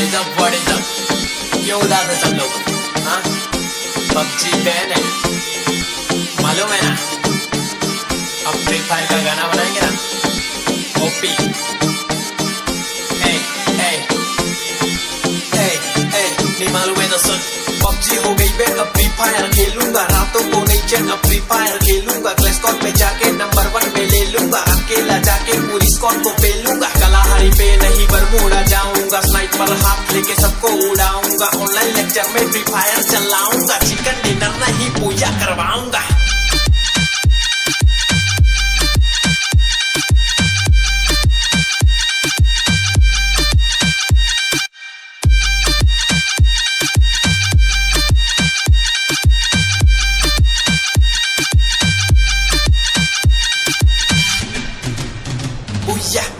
What is up? क्यों उदास है सब लोग? हाँ, पबजी बैन है, मालूम है ना? अब फ्री फायर का गाना बनाएंगे ना? ओपी, नहीं मालूम है तो सुन। पबजी हो गई बैन, अब फ्री फायर खेलूंगा, रातों को नहीं चैन, अब फ्री फायर खेलूंगा, क्लैश स्क्वाड में जाके नंबर 1 पे ले लूंगा, अकेला जाके पूरी स्क्वाड को पेलूंगा, कलाहारी पे नहीं बरमूडा जाऊंगा, स्नाइपर हाथ लेके सबको उड़ाऊंगा, ऑनलाइन लेक्चर में फ्री फायर चलाऊंगा, चिकन डिनर नहीं पूजा करवाऊंगा।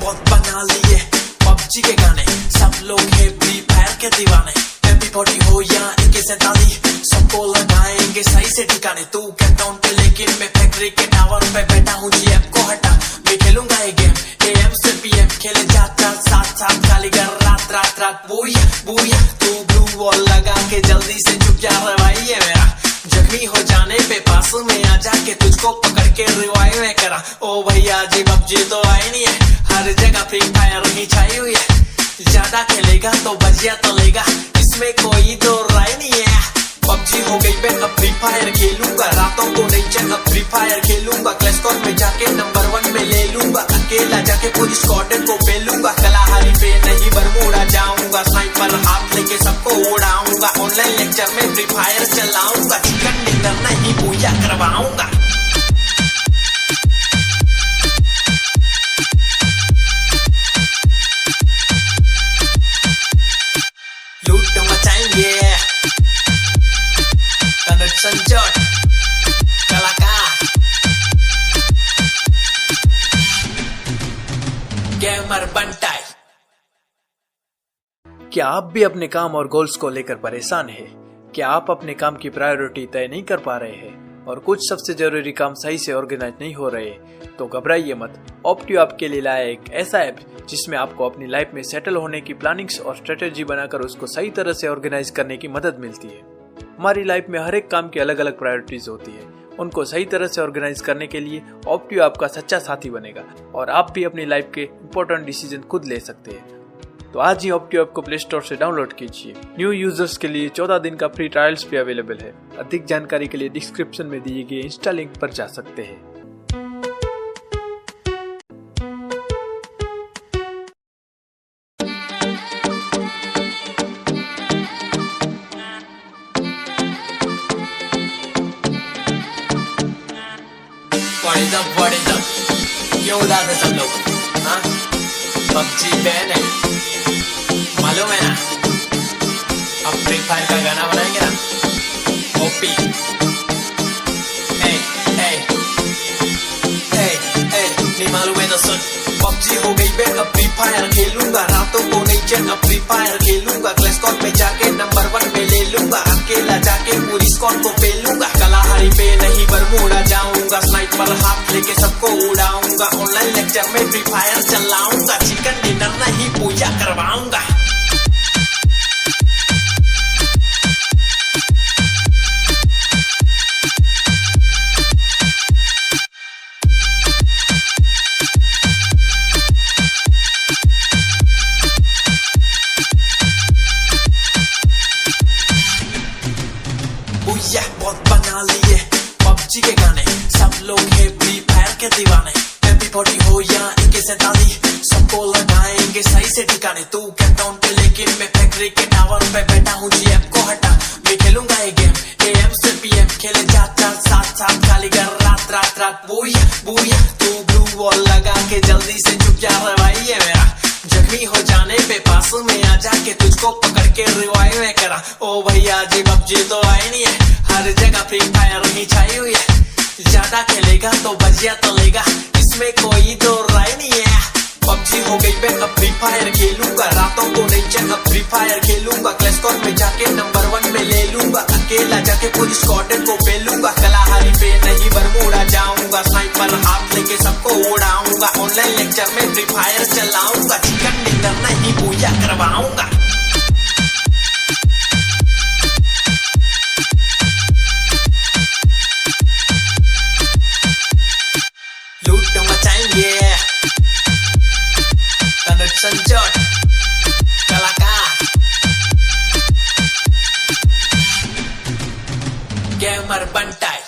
बहुत बना लिए पबजी के गाने, सब लोग है फ्री फायर के दीवाने, MP40 हो या AK-47 सबको लगाएंगे सही से ठिकाने। तू कैंटाउन पे लेकिन मैं फैक्ट्री के टावर पे बैठा हूँ, GF को हटा मैं खेलूंगा ये गेम, AM से PM खेले जाता साथ साथ खाली कर रात रात रात। बूया बूया तू ब्लू वॉल लगा के जल्दी से चुप जा रवाई है मेरा, जख्मी हो जाने पे पास में आ जाके तुझको पकड़ के रिवाइव में करा। ओ भैया जी पबजी तो आई नहीं है, हर जगह फ्री फायर ही छाई हुई है, ज्यादा खेलेगा तो बजिया तलेगा, इसमें कोई तो राय नहीं है। पबजी हो गई बैन, अब फ्री फायर खेलूंगा, रातों को नहीं चैन, अब फ्री फायर खेलूंगा, क्लैश स्क्वाड में जाके नंबर 1 में ले लूंगा, अकेला जाके पूरी स्क्वाड को पेलूंगा, कलाहारी पे नहीं बरमूडा जाऊंगा, स्नाइपर हाथ लेके सबको उड़ाऊंगा, ऑनलाइन लेक्चर में फ्री फायर चलाऊंगा, चिकन डिनर नहीं पूजा करवाऊंगा। लूट मचाएंगे तनुज संजोट कलाकार गेमर बंटाई। क्या आप भी अपने काम और गोल्स को लेकर परेशान हैं? क्या आप अपने काम की प्रायोरिटी तय नहीं कर पा रहे हैं और कुछ सबसे जरूरी काम सही से ऑर्गेनाइज नहीं हो रहे? तो घबराइए मत, ऑप्टियो आपके लिए लाया एक ऐसा ऐप जिसमें आपको अपनी लाइफ में सेटल होने की प्लानिंग्स और स्ट्रेटेजी बनाकर उसको सही तरह से ऑर्गेनाइज करने की मदद मिलती है। हमारी लाइफ में हर एक काम की अलग अलग प्रायोरिटीज होती है, उनको सही तरह से ऑर्गेनाइज करने के लिए ऑप्टियो आपका सच्चा साथी बनेगा और आप भी अपनी लाइफ के इंपॉर्टेंट डिसीजन खुद ले सकते हैं। तो आज ही ऑप्टियो ऐप को प्ले स्टोर से डाउनलोड कीजिए। न्यू यूजर्स के लिए 14 दिन का फ्री ट्रायल्स भी अवेलेबल है। अधिक जानकारी के लिए डिस्क्रिप्शन में दिए गए इंस्टा लिंक पर जा सकते हैं। What is up? क्यों उदास है सब लोग? हाँ, पबजी बैन है, मालूम है ना? अब फ्री फायर का गाना बनाएंगे ना? ओपी, नहीं मालूम है तो सुन। पबजी हो गई बैन, अब फ्री फायर खेलूंगा, रातों को नहीं चैन, अब फ्री फायर खेलूंगा, क्लैश स्क्वाड में जाके नंबर 1 पे ले लूंगा, अकेला जाके पूरी स्क्वाड को पेलूंगा, कलाहारी पे नहीं बरमूडा जाऊंगा, स्नाइपर हाथ लेके सबको उड़ाऊंगा, ऑनलाइन लेक्चर में फ्री फायर चलाऊंगा, चिकन डिनर नहीं पूजा करवाऊंगा। बहुत बना लिए पबजी के गाने, सब लोग है फ्री फायर के दीवाने, MP40 हो या AK-47 सबको लगाएंगे सही से ठिकाने। तू कैंटाउन पे लेकिन मैं फैक्ट्री के टावर पे बैठा हूँ, GF को हटा मैं खेलूंगा ये गेम, AM से PM खेले जाता साथ साथ खाली कर रात रात रात। बूया बूया तू ब्लू वॉल लगा के जल्दी से चुप जा रवाई है मेरा, जख्मी हो जाने पे पास में आ जाके तुझको पकड़ के रिवाइव में करा। ओ भैया जी पबजी तो आई नहीं है, हर जगह फ्री फायर ही छाई हुई है, ज्यादा खेलेगा तो बजिया तलेगा, इसमें कोई तो राय नहीं है। पबजी हो गई बैन, अब फ्री फायर खेलूंगा, रातों को नहीं चैन, अब फ्री फायर खेलूंगा, क्लैश स्क्वाड में जाके नंबर 1 में ले लूंगा, अकेला जाके पूरी स्क्वाड को पेलूंगा, कलाहारी पे नहीं बरमूडा जाऊंगा, स्नाइपर हाथ लेके सबको उड़ाऊंगा, ऑनलाइन लेक्चर में फ्री फायर चलाऊंगा, चिकन डिनर नहीं पूजा करवाऊंगा। गेमर बंटाई।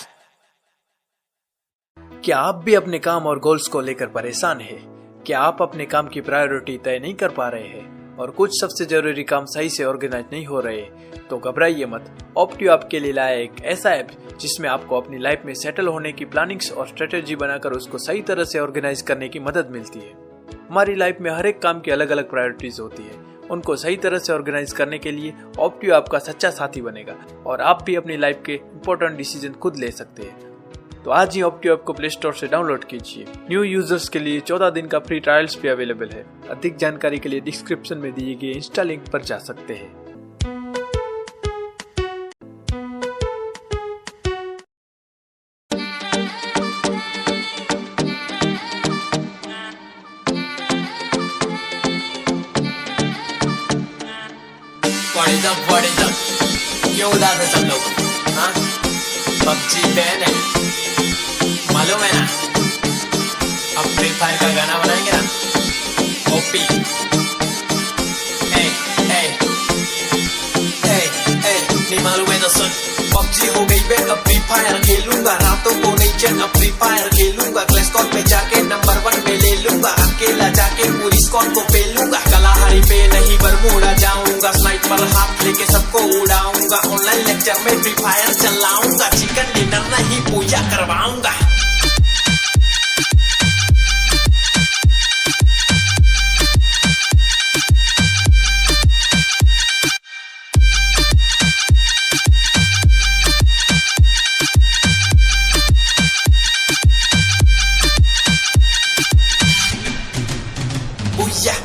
क्या आप भी अपने काम और गोल्स को लेकर परेशान हैं? क्या आप अपने काम की प्रायोरिटी तय नहीं कर पा रहे हैं और कुछ सबसे जरूरी काम सही से ऑर्गेनाइज नहीं हो रहे? तो घबराइए मत। ऑप्टियो आपके लिए लाया एक ऐसा ऐप जिसमें आपको अपनी लाइफ में सेटल होने की प्लानिंग्स और स्ट्रेटेजी बनाकर उसको सही तरह से ऑर्गेनाइज करने की मदद मिलती है। हमारी लाइफ में हर एक काम की अलग अलग प्रायोरिटीज होती है। उनको सही तरह से ऑर्गेनाइज करने के लिए ऑप्टियो आपका सच्चा साथी बनेगा और आप भी अपनी लाइफ के इंपॉर्टेंट डिसीजन खुद ले सकते हैं। तो आज ही ऑप्टियो ऐप को प्ले स्टोर से डाउनलोड कीजिए। न्यू यूजर्स के लिए 14 दिन का फ्री ट्रायल्स भी अवेलेबल है। अधिक जानकारी के लिए डिस्क्रिप्शन में दिए गए इंस्टा लिंक पर जा सकते हैं। What is up? क्यों उदास है सब लोग? हाँ? पबजी बैन है, मालूम है ना? अब फ्री फायर का गाना बनाएंगे ना? ओपी। नहीं मालूम है तो सुन। पबजी हो गई बैन, अब फ्री फायर खेलूंगा। रातों को नहीं चैन, अब फ्री फायर खेलूंगा। क्लैश स्क्वाड में जाके नंबर 1 पे ले लूंगा। अकेला जाके पूरी स्क्वाड को पेलूंगा। कलाहारी पे नहीं बरमूडा जाऊंगा। स्नाइपर हाथ लेके सबको उड़ाऊंगा। ऑनलाइन लेक्चर में फ्री फायर चलाऊंगा। चिकन डिनर नहीं पूजा करवाऊंगा।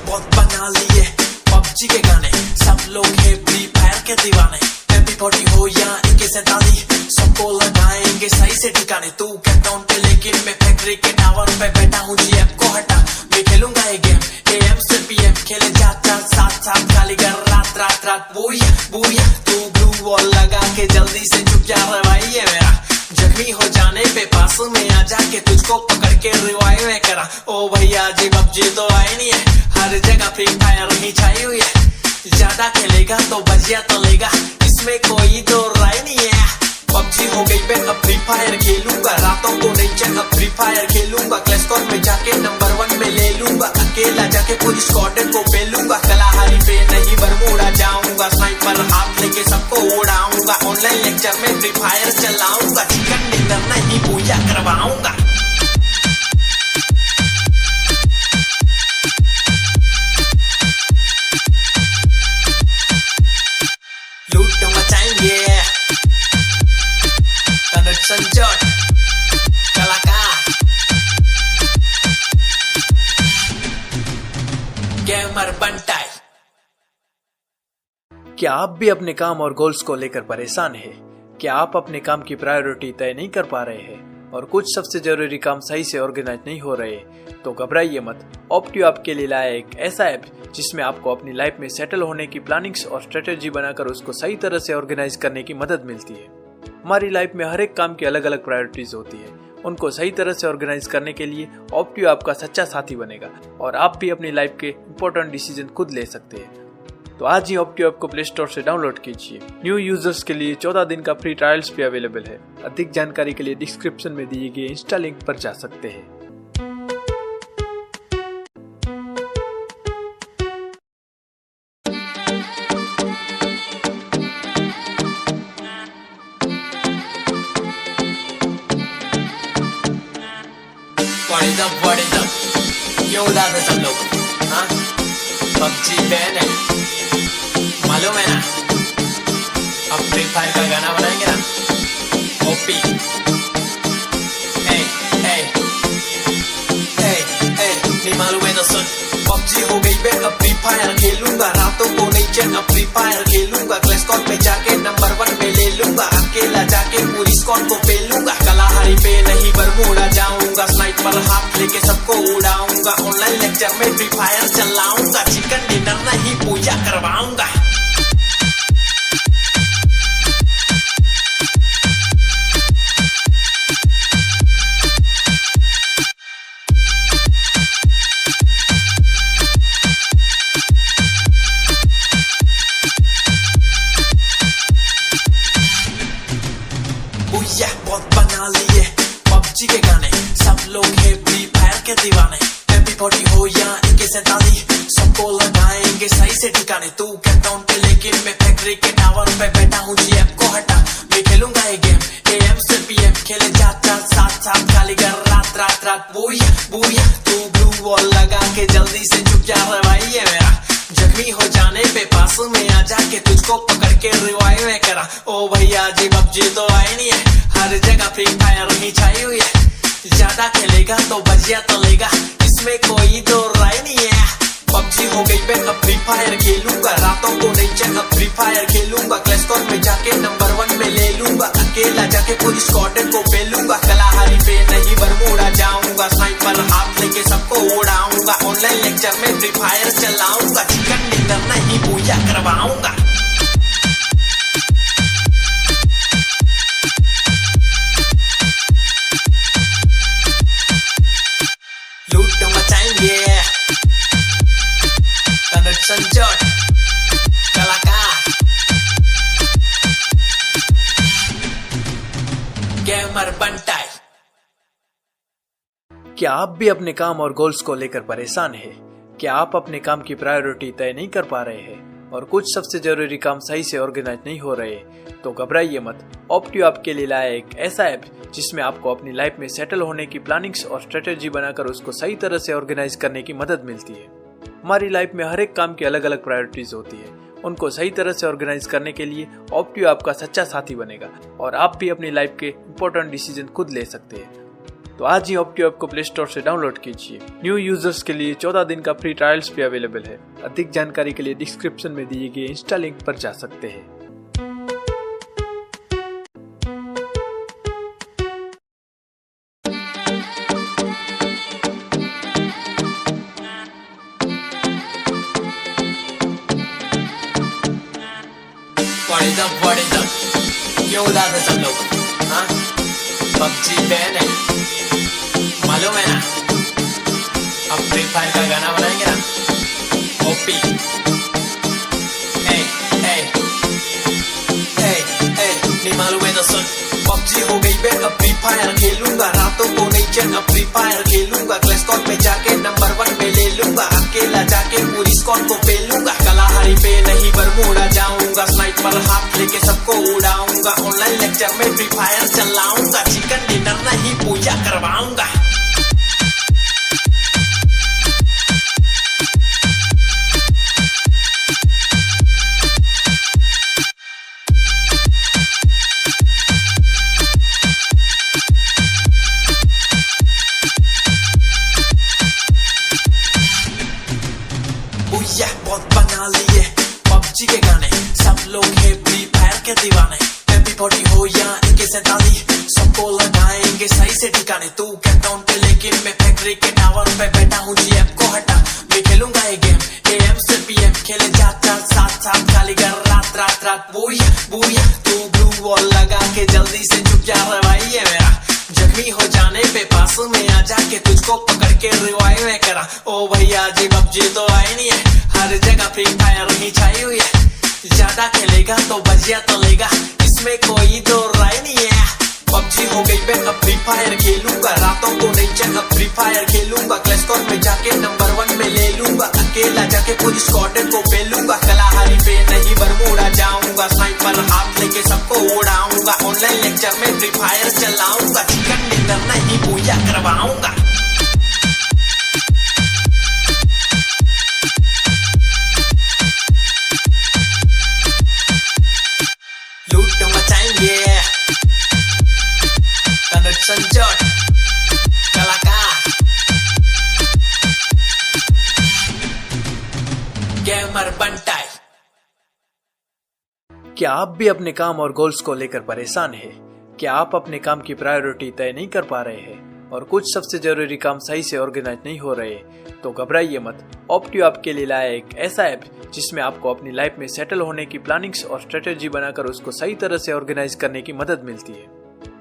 बहुत बना लिए पबजी के गाने, सब लोग है फ्री फायर के दीवाने। MP40 हो या AK-47 सबको लगाएंगे सही से ठिकाने। तू कैंटाउन पे लेकिन मैं फैक्ट्री के टावर पे बैठा हूँ। GF को हटा, मैं खेलूंगा ये गेम AM से PM। खेले जाता साथ साथ खाली कर रात रात रात। बुया बुया तू ब्लू वॉल लगा के जल्दी से चुप जा रहा भाई ये मेरा। जख्मी हो जाने पे पास में आ जाके तुझको पकड़ के रिवाइव में करा। ओ भैया जी पबजी तो आई नहीं है, हर जगह फ्री फायर ही छाई हुई है। ज्यादा खेलेगा तो बजिया तो लेगा, इसमें कोई तो राय नहीं है। पबजी हो गई बैन, अब फ्री फायर खेलूंगा। रातों को नहीं चैन, अब फ्री फायर खेलूंगा। क्लैश स्क्वाड में जाके नंबर 1 में ले लूंगा। अकेला जाके पूरी स्क्वाड को पेलूंगा। कलाहारी पे नहीं बरमूडा जाऊंगा। स्नाइपर हाथ लेके सबको उड़ाऊंगा। ऑनलाइन लेक्चर में फ्री फायर चलाऊंगा। चिकन डिनर नहीं पूजा करवाऊंगा। लूट मचाएंगे कनट संजोट कलाकार गेमर बंटाई। क्या आप भी अपने काम और गोल्स को लेकर परेशान हैं? क्या आप अपने काम की प्रायोरिटी तय नहीं कर पा रहे हैं और कुछ सबसे जरूरी काम सही से ऑर्गेनाइज नहीं हो रहे? तो घबराइए मत। ऑप्टियो आपके लिए लाया एक ऐसा ऐप जिसमें आपको अपनी लाइफ में सेटल होने की प्लानिंग्स और स्ट्रेटेजी बनाकर उसको सही तरह से ऑर्गेनाइज करने की मदद मिलती है। हमारी लाइफ में हर एक काम की अलग अलग प्रायोरिटीज होती है। उनको सही तरह से ऑर्गेनाइज करने के लिए ऑप्टियो आपका सच्चा साथी बनेगा और आप भी अपनी लाइफ के इंपॉर्टेंट डिसीजन खुद ले सकते हैं। तो आज ही ऑप्टियो ऐप को प्ले स्टोर से डाउनलोड कीजिए। न्यू यूजर्स के लिए 14 दिन का फ्री ट्रायल्स भी अवेलेबल है। अधिक जानकारी के लिए डिस्क्रिप्शन में दिए गए इंस्टा लिंक पर जा सकते हैं। What is up? क्यों उदास है सब लोग? हाँ? पबजी बैन है, मालूम है ना? अब फ्री फायर का गाना बनाएंगे ना? ओपी। नहीं मालूम है तो सुन। पबजी हो गई बैन, अब फ्री फायर खेलूंगा। रातों को नहीं चैन, अब फ्री फायर खेलूंगा। क्लैश स्क्वाड में जाके नंबर 1 पे ले लूंगा। अकेला जाके पूरी स्क्वाड को पेलूंगा। कलाहारी पे नहीं बरमूडा जाऊंगा। स्नाइपर हाथ लेके सबको उड़ाऊंगा। ऑनलाइन लेक्चर में फ्री फायर चलाऊंगा। चिकन डिनर नहीं पूजा करवाऊंगा। पबजी के गाने, सब लोग है फ्री फायर के दीवाने। एमपी40 हो या AK-47, सबको लगाएंगे सही से ठिकाने। तू कैंटाउन पे लेकिन मैं फैक्ट्री के टावर पे बैठा हूँ। GF को हटा, मैं खेलूंगा ये गेम AM से PM, खेले जात जात साथ साथ खाली कर रात रात रात। बुया बुया तू ब्लू वॉल लगा के जल्दी से चुप जा रहा भाई ये मेरा। जख्मी हो जाने पे पास में आ जाके तुझको पकड़ के रिवाइव में करा। ओ भैया जी पबजी तो आई नहीं है, हर जगह फ्री फायर ही छाई हुई है। ज्यादा खेलेगा तो बजिया तलेगा, इसमें कोई तो राय नहीं है। पबजी हो गई मैं अब फ्री फायर खेलूंगा, रातों को नहीं चल अब फ्री फायर खेलूंगा। क्लैशकॉन में जाके नंबर 1 में ले लूंगा, अकेला जाके पूरी स्क्वाड को पेलूंगा। कलाहारी पे नहीं बरमूडा जाऊंगा, स्नाइपर हाथ लेके सबको उड़ाऊंगा। ऑनलाइन लेक्चर में फ्री फायर चलाऊंगा, चिकन डिनर नहीं पूजा करवाऊंगा। लूट मचाएंगे कनट संजोट कलाकार गेमर बंटाई। क्या आप भी अपने काम और गोल्स को लेकर परेशान हैं? क्या आप अपने काम की प्रायोरिटी तय नहीं कर पा रहे हैं और कुछ सबसे जरूरी काम सही से ऑर्गेनाइज नहीं हो रहे? तो घबराइए मत। ऑप्टियो आपके लिए लाया एक ऐसा ऐप जिसमें आपको अपनी लाइफ में सेटल होने की प्लानिंग्स और स्ट्रेटेजी बनाकर उसको सही तरह से ऑर्गेनाइज करने की मदद मिलती है। हमारी लाइफ में हर एक काम की अलग अलग प्रायोरिटीज होती है, उनको सही तरह से ऑर्गेनाइज करने के लिए ऑप्टियो आपका सच्चा साथी बनेगा और आप भी अपनी लाइफ के इंपॉर्टेंट डिसीजन खुद ले सकते हैं। तो आज ही ऑप्टियो ऐप को प्ले स्टोर से डाउनलोड कीजिए। न्यू यूजर्स के लिए 14 दिन का फ्री ट्रायल्स भी अवेलेबल है। अधिक जानकारी के लिए डिस्क्रिप्शन में दिए गए इंस्टा लिंक पर जा सकते हैं। क्यों उदास है सब लोग? हाँ, पबजी बैन है, मालूम है ना? अब फ्री फायर का गाना बनाएंगे ना, ओपी। नहीं मालूम है तो सुन। पबजी हो गई मैं अब फ्री फायर खेलूंगा, रातों को नहीं चैन अब फ्री फायर खेलूंगा। क्लैशकॉन में जाके नंबर 1 में ले लूंगा, अकेला जाके पूरी स्क्वाड को पेलूंगा। कलाहारी पे नहीं बरमूडा जाऊंगा, स्नाइपर हाथ लेके सबको उड़ाऊंगा। ऑनलाइन लेक्चर में फ्री फायर चलाऊंगा, चिकन डिनर नहीं पूजा करवाऊंगा। बहुत बना लिए पबजी के गाने, सब लोग है फ्री फायर के दीवाने। एमपी40 हो या AK-47, सबको लगाएंगे सही से ठिकाने। तू कैंटाउन पे लेकिन मैं फैक्ट्री के टावर पे बैठा हूँ। GF को हटा, मैं खेलूंगा ये गेम AM से PM, खेले जात जात साथ साथ खाली कर रात रात रात। बुया बुया तू ब्लू वॉल लगा के जल्दी से चुप जा रहा भाई ये मेरा। जख्मी हो जाने पे पास में आ जाके तुझको पकड़ के रिवाइव में करा। ओ भैया जी पबजी तो आई नहीं है, हर जगह फ्री फायर ही छाई हुई है। ज्यादा खेलेगा तो बजिया तलेगा, इसमें कोई तो राय नहीं है। पबजी हो गई मैं अब फ्री फायर खेलूंगा, रातों को नहीं चल अब फ्री फायर खेलूंगा। क्लैशकॉन में जाके नंबर 1 में ले लूंगा, अकेला जाके पूरी स्क्वाड को पेलूंगा। कलाहारी पे नहीं बरमूडा जाऊंगा, स्नाइपर हाथ लेके सबको उड़ाऊंगा। ऑनलाइन लेक्चर में फ्री फायर चलाऊंगा, चिकन डिनर नहीं पूजा करवाऊंगा। लूट मचाएंगे कनट संजोट कलाकार गेमर बंटाई। क्या आप भी अपने काम और गोल्स को लेकर परेशान हैं? क्या आप अपने काम की प्रायोरिटी तय नहीं कर पा रहे हैं और कुछ सबसे जरूरी काम सही से ऑर्गेनाइज नहीं हो रहे? तो घबराइए मत। ऑप्टियो आपके लिए लाया एक ऐसा ऐप जिसमें आपको अपनी लाइफ में सेटल होने की प्लानिंग्स और स्ट्रेटेजी बनाकर उसको सही तरह से ऑर्गेनाइज करने की मदद मिलती है।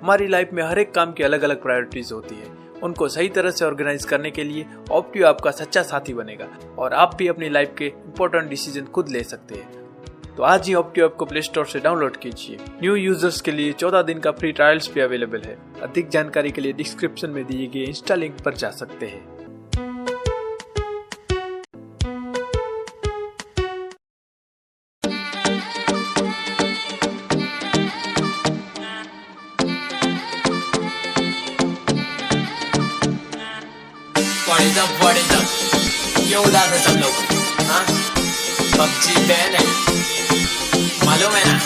हमारी लाइफ में हर एक काम की अलग अलग प्रायोरिटीज होती है, उनको सही तरह से ऑर्गेनाइज करने के लिए ऑप्टियो आपका सच्चा साथी बनेगा और आप भी अपनी लाइफ के इंपॉर्टेंट डिसीजन खुद ले सकते हैं। तो आज ही ऑप्टियो ऐप को प्ले स्टोर से डाउनलोड कीजिए। न्यू यूजर्स के लिए 14 दिन का फ्री ट्रायल्स भी अवेलेबल है। अधिक जानकारी के लिए डिस्क्रिप्शन में दिए गए इंस्टा लिंक पर जा सकते हैं। What is up? क्यों उदास है सब लोग? हाँ? पबजी बैन है, मालूम है ना?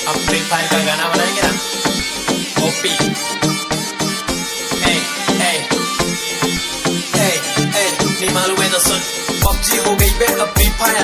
अब फ्री फायर का गाना बनाएंगे ना? ओपी नहीं मालूम है तो सुन, पबजी हो गई बैन, अब फ्री फायर